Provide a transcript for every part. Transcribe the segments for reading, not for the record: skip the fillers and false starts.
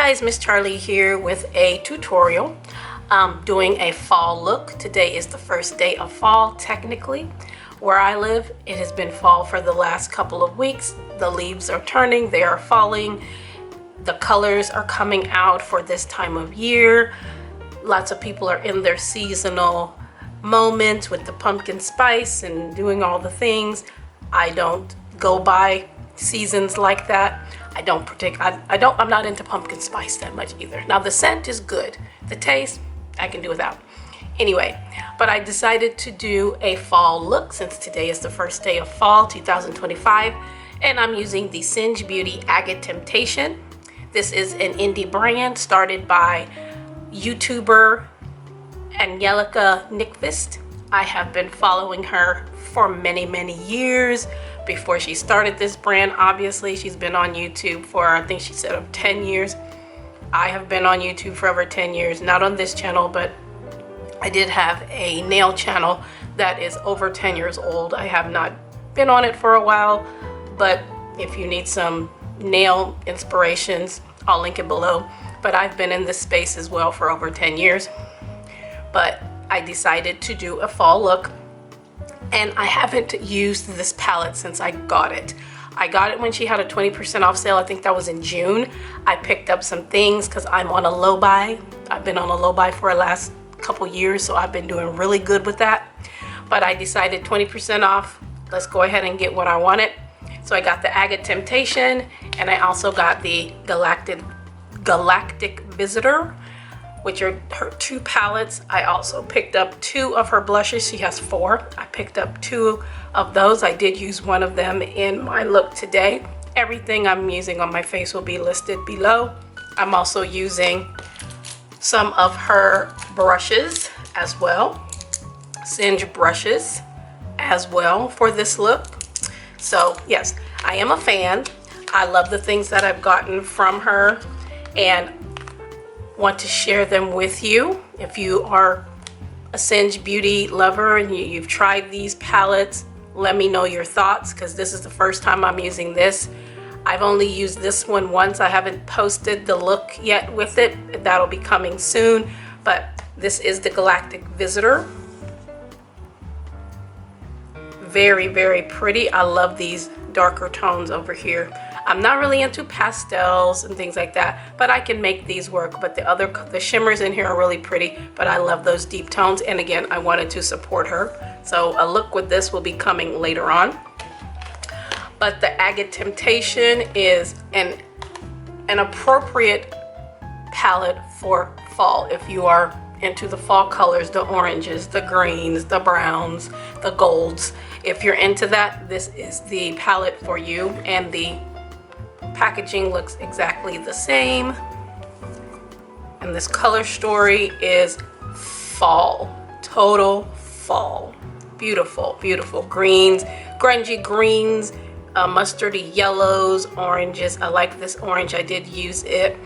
guys, Miss Charlie here with a tutorial doing a fall look. Today is the first day of fall technically. Where I live, it has been fall for the last couple of weeks. The leaves are turning, they are falling, the colors are coming out for this time of year. Lots of people are in their seasonal moment with the pumpkin spice and doing all the things. I don't go by seasons like that. I'm not into pumpkin spice that much either. Now the scent is good. The taste, I can do without. Anyway, but I decided to do a fall look since today is the first day of fall 2025, and I'm using the Singe Beauty Agate Temptation. This is an indie brand started by YouTuber Angelica Nyqvist. I have been following her for many years. Before she started this brand, obviously she's been on YouTube for, I think she said, 10 years. I have been on YouTube for over 10 years, not on this channel, but I did have a nail channel that is over 10 years old. I have not been on it for a while, but if you need some nail inspirations, I'll link it below. But I've been in this space as well for over 10 years. But I decided to do a fall look, and I haven't used this palette since I got it. I got it when she had a 20% off sale. I think that was in June. I picked up some things because I'm on a low buy. I've been on a low buy for the last couple years, so I've been doing really good with that. But I decided 20% off, let's go ahead and get what I wanted. So I got the Agate Temptation, and I also got the Galactic Visitor, which are her two palettes. I also picked up 2 of her blushes. She has 4. I picked up 2 of those. I did use one of them in my look today. Everything I'm using on my face will be listed below. I'm also using some of her brushes as well, Singe brushes as well for this look. So yes, I am a fan. I love the things that I've gotten from her and want to share them with you. If you are a Singe Beauty lover and you've tried these palettes, let me know your thoughts, because this is the first time I'm using this. I've only used this one once. I haven't posted the look yet with it. That'll be coming soon, but this is the Galactic Visitor. Very pretty. I love these darker tones over here. I'm not really into pastels and things like that, but I can make these work. But the shimmers in here are really pretty, but I love those deep tones. And again, I wanted to support her. So a look with this will be coming later on. But the Agate Temptation is an appropriate palette for fall. If you are into the fall colors, the oranges, the greens, the browns, the golds. If you're into that, this is the palette for you. And the packaging looks exactly the same. And this color story is fall, total fall. Beautiful greens, grungy greens, mustardy yellows, oranges. I like this orange. I did use it.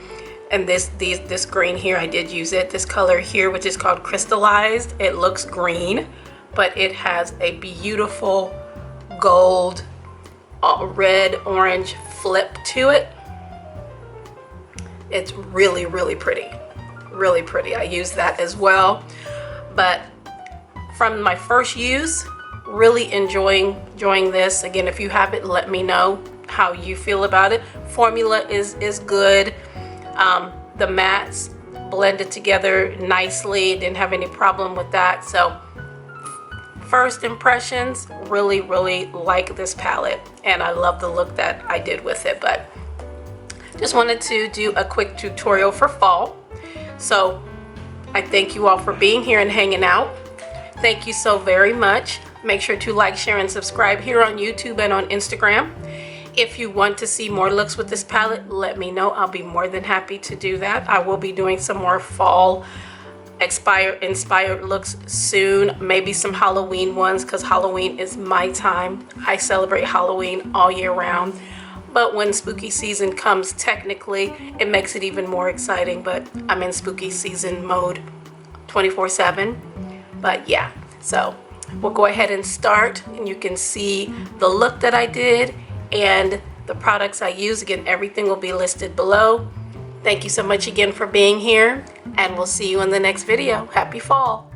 And this green here, I did use it. This color here, which is called Crystallized, it looks green, but it has a beautiful gold, red, orange flip to it. It's really pretty. Really pretty. I use that as well. But from my first use, really enjoying this. Again, if you have it, let me know how you feel about it. Formula is good. The mattes blended together nicely. Didn't have any problem with that. So first impressions, really like this palette, and I love the look that I did with it. But just wanted to do a quick tutorial for fall. So I thank you all for being here and hanging out. Thank you so very much. Make sure to like, share, and subscribe here on YouTube and on Instagram. If you want to see more looks with this palette, let me know. I'll be more than happy to do that. I will be doing some more fall inspired looks soon, maybe some Halloween ones, because Halloween is my time. I celebrate Halloween all year round, but when spooky season comes, technically it makes it even more exciting. But I'm in spooky season mode 24/7. But yeah, so we'll go ahead and start, and you can see the look that I did and the products I use. Again, everything will be listed below. Thank you so much again for being here, and we'll see you in the next video. Happy fall.